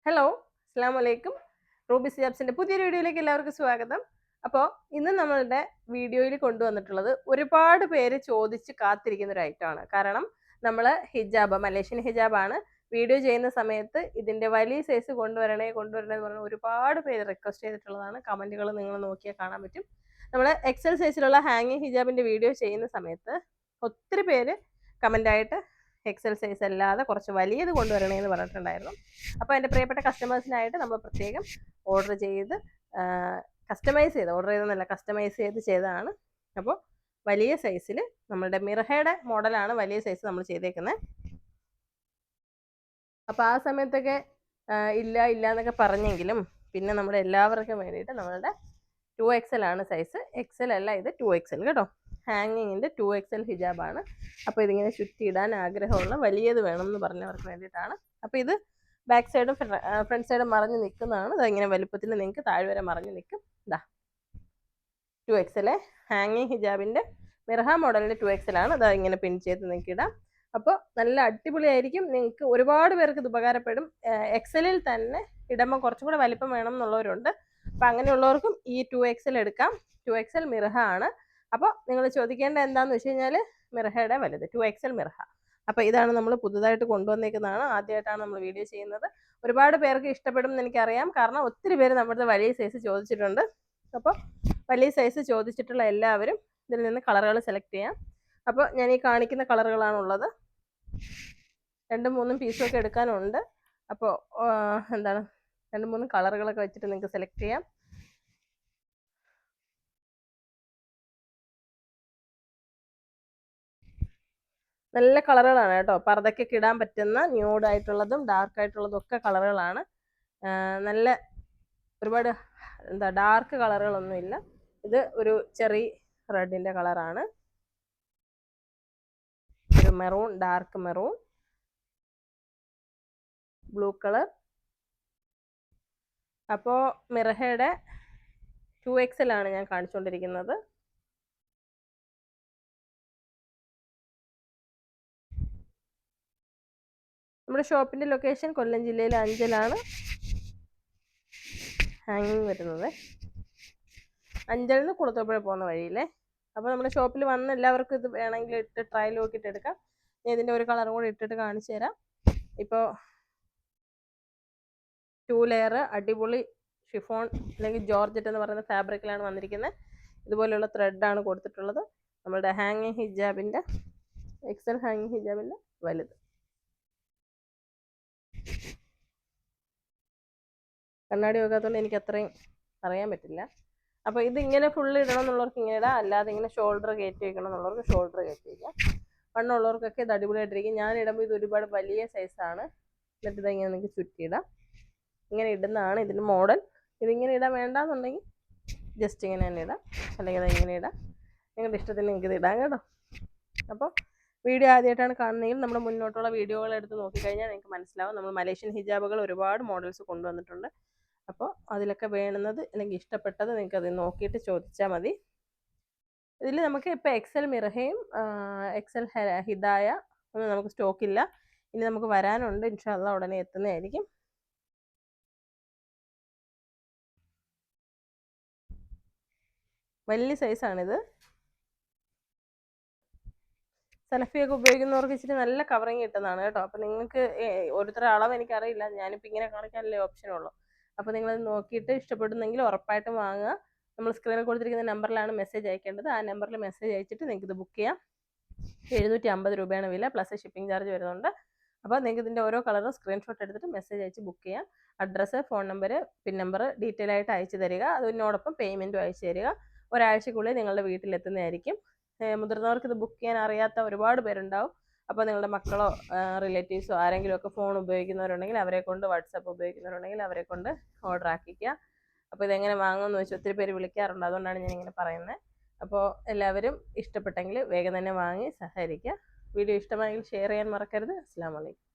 Hello, അസ്സാം വലൈക്കും. Ruby സിയാബ്സിന്റെ പുതിയൊരു വീഡിയോയിലേക്ക് എല്ലാവർക്കും സ്വാഗതം. അപ്പോൾ ഇന്ന് നമ്മളുടെ വീഡിയോയിൽ കൊണ്ടുവന്നിട്ടുള്ളത് ഒരുപാട് പേര് ചോദിച്ച് കാത്തിരിക്കുന്ന ഒരു ഐറ്റമാണ്. കാരണം നമ്മൾ ഹിജാബ്, മലേഷ്യൻ ഹിജാബാണ് വീഡിയോ ചെയ്യുന്ന സമയത്ത് ഇതിന്റെ വലിയ സൈസ് കൊണ്ടുവരണേ എന്ന് പറഞ്ഞ ഒരുപാട് പേര് റിക്വസ്റ്റ് ചെയ്തിട്ടുള്ളതാണ്. കമന്റുകൾ നിങ്ങൾ നോക്കിയാൽ കാണാൻ പറ്റും. നമ്മൾ എക്സൽ സൈസിലുള്ള ഹാങ്ങിങ് ഹിജാബിന്റെ വീഡിയോ ചെയ്യുന്ന സമയത്ത് ഒത്തിരി പേര് കമന്റായിട്ട് എക്സൽ സൈസ് അല്ലാതെ കുറച്ച് വലിയത് കൊണ്ടുവരണേ എന്ന് പറഞ്ഞിട്ടുണ്ടായിരുന്നു. അപ്പോൾ എൻ്റെ പ്രിയപ്പെട്ട കസ്റ്റമേഴ്സിനായിട്ട് നമ്മൾ പ്രത്യേകം ഓർഡർ ചെയ്ത് കസ്റ്റമൈസ് ചെയ്തതാണ്. അപ്പോൾ വലിയ സൈസിൽ നമ്മളുടെ മിർഹയുടെ മോഡലാണ് വലിയ സൈസ് നമ്മൾ ചെയ്തേക്കുന്നത്. അപ്പോൾ ആ സമയത്തൊക്കെ ഇല്ല എന്നൊക്കെ പറഞ്ഞെങ്കിലും പിന്നെ നമ്മുടെ എല്ലാവർക്കും വേണ്ടിയിട്ട് നമ്മളുടെ 2XL ആണ് സൈസ്. എക്സൽ അല്ല, ഇത് 2XL കേട്ടോ. ഹാങ്ങിങ്ങിൻ്റെ 2XL ഹിജാബാണ്. അപ്പോൾ ഇതിങ്ങനെ ചുറ്റിയിടാൻ ആഗ്രഹമുള്ള വലിയത് വേണമെന്ന് പറഞ്ഞവർക്ക് വേണ്ടിയിട്ടാണ്. അപ്പോൾ ഇത് ബാക്ക് സൈഡും ഫ്രണ്ട് സൈഡും മറഞ്ഞ് നിൽക്കുന്നതാണ്. ഇങ്ങനെ വലുപ്പത്തിൽ നിങ്ങൾക്ക് താഴെ വരെ മറഞ്ഞ് നിൽക്കും. ഇതാ 2XL ഹാങ്ങിങ് ഹിജാബിൻ്റെ മിർഹ മോഡലിൻ്റെ 2XL ആണ്. അതാ ഇങ്ങനെ പിൻ ചെയ്ത് നിങ്ങൾക്ക് ഇടാം. അപ്പോൾ നല്ല അടിപൊളിയായിരിക്കും. നിങ്ങൾക്ക് ഒരുപാട് പേർക്ക് ഇത് ഉപകാരപ്പെടും. എക്സലിൽ തന്നെ ഇടുമ്പോൾ കുറച്ചും കൂടെ വലിപ്പം വേണം എന്നുള്ളവരുണ്ട്. അപ്പം അങ്ങനെയുള്ളവർക്കും ഈ 2XL എടുക്കാം. 2XL മിർഹ ആണ്. അപ്പോൾ നിങ്ങൾ ചോദിക്കേണ്ട എന്താണെന്ന് വെച്ച് കഴിഞ്ഞാൽ മിർഹയുടെ വലുത് 2XL മിർഹ. അപ്പോൾ ഇതാണ് നമ്മൾ പുതുതായിട്ട് കൊണ്ടുവന്നേക്കുന്നതാണ്. ആദ്യമായിട്ടാണ് നമ്മൾ വീഡിയോ ചെയ്യുന്നത്. ഒരുപാട് പേർക്ക് ഇഷ്ടപ്പെടും എന്ന് എനിക്കറിയാം. കാരണം ഒത്തിരി പേര് നമ്മുടെ വലിയ സൈസ് ചോദിച്ചിട്ടുണ്ട്. അപ്പോൾ വലിയ സൈസ് ചോദിച്ചിട്ടുള്ള എല്ലാവരും ഇതിൽ നിന്ന് കളറുകൾ സെലക്ട് ചെയ്യാം. അപ്പോൾ ഞാൻ ഈ കാണിക്കുന്ന കളറുകളാണുള്ളത്. 2-3 പീസൊക്കെ എടുക്കാനുണ്ട്. അപ്പോൾ 2-3 കളറുകളൊക്കെ വെച്ചിട്ട് നിങ്ങൾക്ക് സെലക്ട് ചെയ്യാം. നല്ല കളറുകളാണ് കേട്ടോ. പർദ്ദയ്ക്കൊക്കെ ഇടാൻ പറ്റുന്ന ന്യൂഡായിട്ടുള്ളതും ഡാർക്ക് ആയിട്ടുള്ളതും ഒക്കെ കളറുകളാണ്. നല്ല ഒരുപാട് ഡാർക്ക് കളറുകളൊന്നുമില്ല. ഇത് ഒരു ചെറി റെഡിൻ്റെ കളറാണ്. ഒരു maroon, dark maroon, blue colour. അപ്പോൾ മിർഹയുടെ 2XL ആണ് ഞാൻ കാണിച്ചുകൊണ്ടിരിക്കുന്നത്. നമ്മുടെ ഷോപ്പിൻ്റെ ലൊക്കേഷൻ കൊല്ലം ജില്ലയിലെ അഞ്ചലാണ് ഹാങ്ങിങ് വരുന്നത്. അഞ്ചലിൽ നിന്ന് കുളത്തൂപ്പുഴ പോകുന്ന വഴിയില്ലേ. അപ്പോൾ നമ്മുടെ ഷോപ്പിൽ വന്ന് എല്ലാവർക്കും ഇത് വേണമെങ്കിൽ ഇട്ട് ട്രയൽ നോക്കിയിട്ട് എടുക്കാം. ഞാൻ ഇതിൻ്റെ ഒരു കളറും കൂടി ഇട്ടിട്ട് കാണിച്ചു തരാം. ഇപ്പോൾ 2 ലെയർ അടിപൊളി ഷിഫോൺ അല്ലെങ്കിൽ ജോർജറ്റ് എന്ന് പറയുന്ന ഫാബ്രിക്കിലാണ് വന്നിരിക്കുന്നത്. ഇതുപോലെയുള്ള ത്രെഡാണ് കൊടുത്തിട്ടുള്ളത്. നമ്മുടെ ഹാങ്ങിങ് ഹിജാബിൻ്റെ എക്സൽ ഹാങ്ങിങ് ഹിജാബിൻ്റെ വലുത്. കണ്ണാടി വെക്കാത്തതുകൊണ്ട് എനിക്ക് അത്രയും അറിയാൻ പറ്റില്ല. അപ്പോൾ ഇതിങ്ങനെ ഫുള്ള് ഇടണം എന്നുള്ളവർക്ക് ഇങ്ങനെ ഇടാം. അല്ലാതെ ഇങ്ങനെ ഷോൾഡർ കയറ്റി വയ്ക്കണം എന്നുള്ളവർക്ക് ഷോൾഡർ കയറ്റി വയ്ക്കാം. വണ്ണമുള്ളവർക്കൊക്കെ ഇത് അടിപൊളിയായിട്ടിരിക്കും. ഞാൻ ഇടുമ്പോൾ ഇത് ഒരുപാട് വലിയ സൈസാണ്. എന്നിട്ട് ഇതെങ്ങനെ നിങ്ങൾക്ക് ചുറ്റിയിടാം. ഇങ്ങനെ ഇടുന്നതാണ് ഇതിൻ്റെ മോഡൽ. ഇതിങ്ങനെ ഇടാൻ വേണ്ടാന്നുണ്ടെങ്കിൽ ജസ്റ്റ് ഇങ്ങനെ തന്നെ ഇടാം, അല്ലെങ്കിൽ അതിങ്ങനെ ഇടാം. നിങ്ങളുടെ ഇഷ്ടത്തിന് നിങ്ങൾക്ക് ഇത് ഇടാം കേട്ടോ. അപ്പോൾ വീഡിയോ ആദ്യമായിട്ടാണ് കാണുന്നതെങ്കിൽ നമ്മുടെ മുന്നോട്ടുള്ള വീഡിയോകൾ എടുത്ത് നോക്കിക്കഴിഞ്ഞാൽ നിങ്ങൾക്ക് മനസ്സിലാവും. നമ്മൾ മലേഷ്യൻ ഹിജാബുകൾ ഒരുപാട് മോഡൽസ് കൊണ്ടുവന്നിട്ടുണ്ട്. അപ്പോൾ അതിലൊക്കെ വേണ്ടുന്നത് അല്ലെങ്കിൽ ഇഷ്ടപ്പെട്ടത് നിങ്ങൾക്ക് അത് നോക്കിയിട്ട് ചോദിച്ചാൽ മതി. ഇതിൽ നമുക്ക് ഇപ്പോൾ എക്സൽ മിർഹയും എക്സൽ ഹിദായ ഒന്നും നമുക്ക് സ്റ്റോക്കില്ല. ഇനി നമുക്ക് വരാനുണ്ട്. ഇൻഷാ അല്ലാഹ് ഉടനെ എത്തുന്നതായിരിക്കും. വലിയ സൈസാണിത്. സെലഫിയൊക്കെ ഉപയോഗിക്കുന്നവർക്ക് ഇച്ചിരി നല്ല കവറിങ് കിട്ടുന്നതാണ് കേട്ടോ. അപ്പോൾ നിങ്ങൾക്ക് ഓരോരുത്തരുടെ അളവ് എനിക്കറിയില്ല. ഞാനിപ്പോൾ ഇങ്ങനെ കാണിക്കാനല്ലേ ഓപ്ഷനുള്ളൂ. അപ്പോൾ നിങ്ങളത് നോക്കിയിട്ട് ഇഷ്ടപ്പെടുന്നെങ്കിൽ ഉറപ്പായിട്ടും വാങ്ങുക. നമ്മൾ സ്ക്രീനിൽ കൊടുത്തിരിക്കുന്ന നമ്പറിലാണ് മെസ്സേജ് അയക്കേണ്ടത്. ആ നമ്പറിൽ മെസ്സേജ് അയച്ചിട്ട് നിങ്ങൾക്ക് ഇത് ബുക്ക് ചെയ്യാം. 750 രൂപയാണ് വില, പ്ലസ് ഷിപ്പിംഗ് ചാർജ് വരുന്നുണ്ട്. അപ്പോൾ നിങ്ങൾക്ക് ഇതിൻ്റെ ഓരോ കളറും സ്ക്രീൻഷോട്ട് എടുത്തിട്ട് മെസ്സേജ് അയച്ച് ബുക്ക് ചെയ്യാം. Address, phone number, pin number detail ആയിട്ട് അയച്ചു തരിക. അതിനോടൊപ്പം പേയ്മെൻറ്റും അയച്ചു തരിക. ഒരാഴ്ചക്കുള്ളിൽ നിങ്ങളുടെ വീട്ടിലെത്തുന്നതായിരിക്കും. മുതിർന്നവർക്ക് ഇത് ബുക്ക് ചെയ്യാൻ അറിയാത്ത ഒരുപാട് പേരുണ്ടാവും. അപ്പോൾ നിങ്ങളുടെ മക്കളോ റിലേറ്റീവ്സോ ആരെങ്കിലുമൊക്കെ ഫോൺ ഉപയോഗിക്കുന്നവരുണ്ടെങ്കിൽ അവരെ കൊണ്ട്, വാട്സപ്പ് ഉപയോഗിക്കുന്നവരുണ്ടെങ്കിൽ അവരെ കൊണ്ട് ഓർഡർ ആക്കിക്കുക. അപ്പോൾ ഇതെങ്ങനെ വാങ്ങുമെന്ന് വെച്ചാൽ ഒത്തിരി പേര് വിളിക്കാറുണ്ട്. അതുകൊണ്ടാണ് ഞാനിങ്ങനെ പറയുന്നത്. അപ്പോൾ എല്ലാവരും ഇഷ്ടപ്പെട്ടെങ്കിൽ വേഗം തന്നെ വാങ്ങി സഹകരിക്കുക. വീഡിയോ ഇഷ്ടമായെങ്കിൽ ഷെയർ ചെയ്യാൻ മറക്കരുത്. അസ്സലാമു അലൈക്കും.